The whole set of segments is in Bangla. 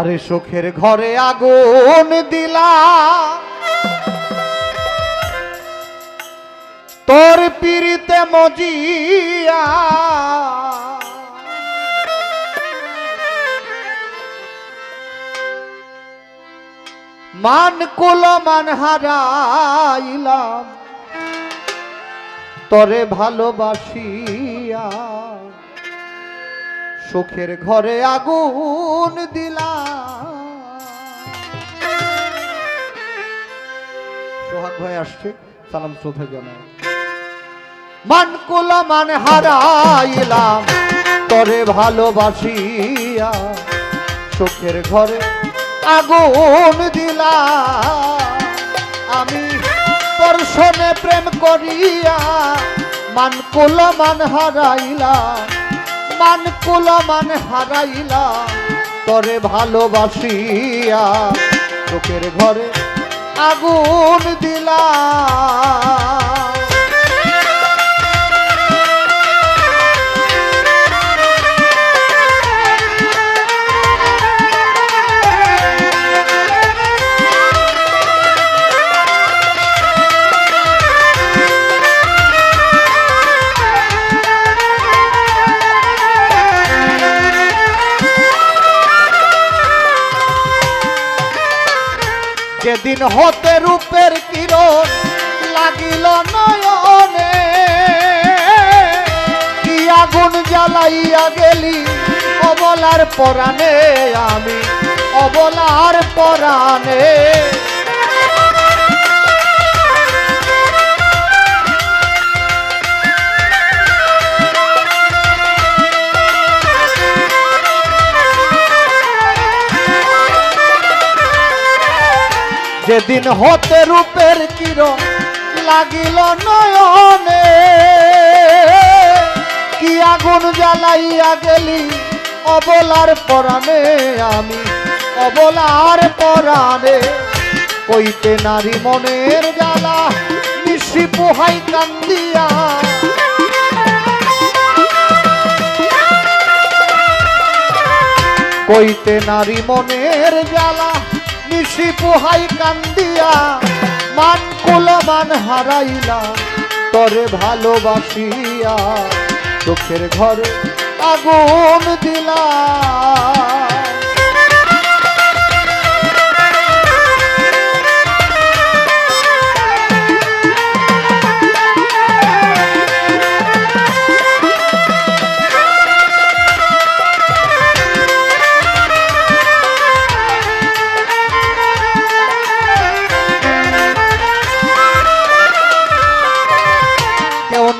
আরে সুখের ঘরে আগুন দিলা তোর পীড়িতে মজিয়া মান কুল মান হারাইলাম তোরে ভালোবাসিয়া সুখের ঘরে আগুন দিলাম। সোহাগ ভাই আসছে, সালাম শ্রদ্ধা জানাই। মান কুল মান হারাইলাম তোরে ভালোবাসিয়া সুখের ঘরে আগুন দিলাম। আমি তোর সনে প্রেম করিয়া মান কুল মান হারাইলাম, মান কুল মান হারাইলাম তোরে ভালোবাসিয়া চোখের ঘরে আগুন দিলাম। যেদিন হতে রূপের কিরণ লাগিল নয়নে, কি আগুন জ্বালাইয়া গেলি অবলার পরাণে, আমি অবলার পরাণে। যেদিন হতে রূপের কিরণ লাগিল নয়নে, কি আগুন জ্বালাইয়া গেলি অবলার পরাণে, আমি অবলার পরাণে। কইতে নারী মনের জ্বালা নিশি পোহাই কান্দিয়া, কইতে নারী মনের জ্বালা নিশি পোহাই কান্দিয়া। মান কুল মান হারাইলাম তোরে ভালোবাসিয়া চোখের ঘরে আগুন দিলাম।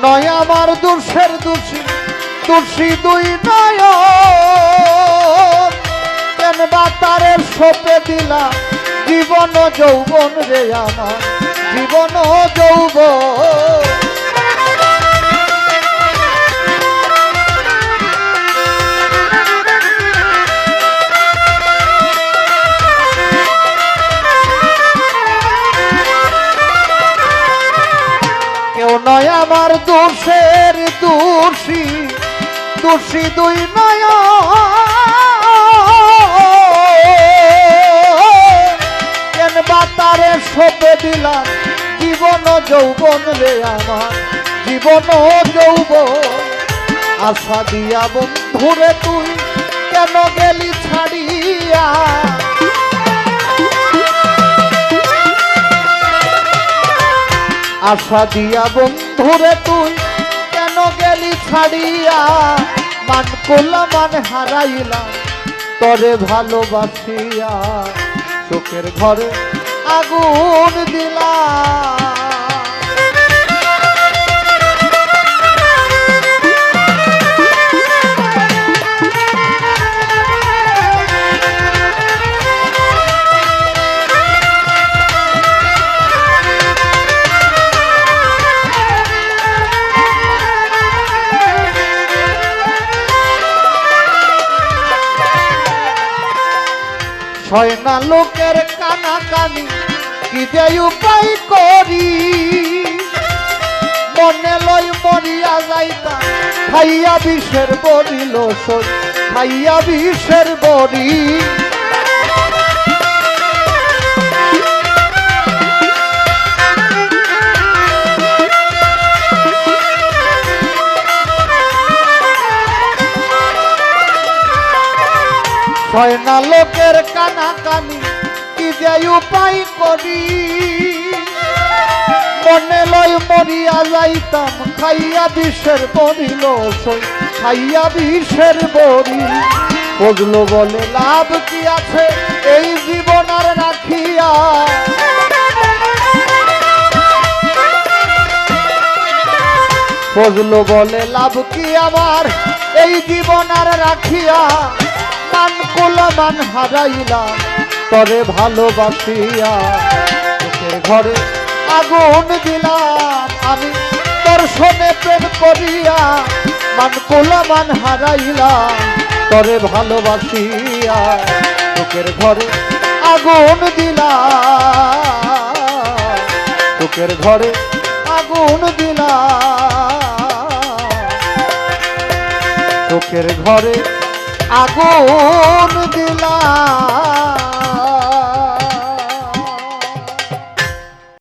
নয় আমার দোষের দোষী, দোষী দুই নয় কেন বা তারে সপে দিলা জীবন যৌবন রে আমার জীবন যৌবন। নয় আমার দোষের দোষী, দোষী দুই নয় কেন বা তারে সপে দিলাম জীবন যৌবন রে আমার জীবন যৌবন। আশা দিয়া বন্ধুরে তুই কেন গেলি ছাড়িয়া, আশা দিয়া বন্ধুরে তুই কেন গেলি ছাড়িয়া। মান কুল মান হারাইলাম তোরে ভালোবাসিয়া চোখের ঘরে আগুন দিলাম। হয় না লোকের কানাকানি কি যে উপায় করি, মনে লই মরিয়া যাইতা খাইয়া বিষের বড়ি লোসই, খাইয়া বিষের বড়ি। না লোকের কানাকানি কি যে উপায় করি মনে লয় মরিয়া যাইতাম খাইয়া বিষের বরিল সই খাইয়া বিষের বরি ফজলু বলে লাভ কি আছে এই জীবন আর রাখিয়া ফজলু বলে লাভ কি আমার এই জীবন আর রাখিয়া মান কুলমান হারাইলাম তরে ভালোবাসিয়া চোখের ঘরে আগুন দিলাম আমি দর্শনে প্রেম করিয়া মান কুলমান হারাইলাম তরে ভালোবাসিয়া চোখের ঘরে আগুন দিলাম চোখের ঘরে আগুন দিলাম চোখের ঘরে আগুন দিলাম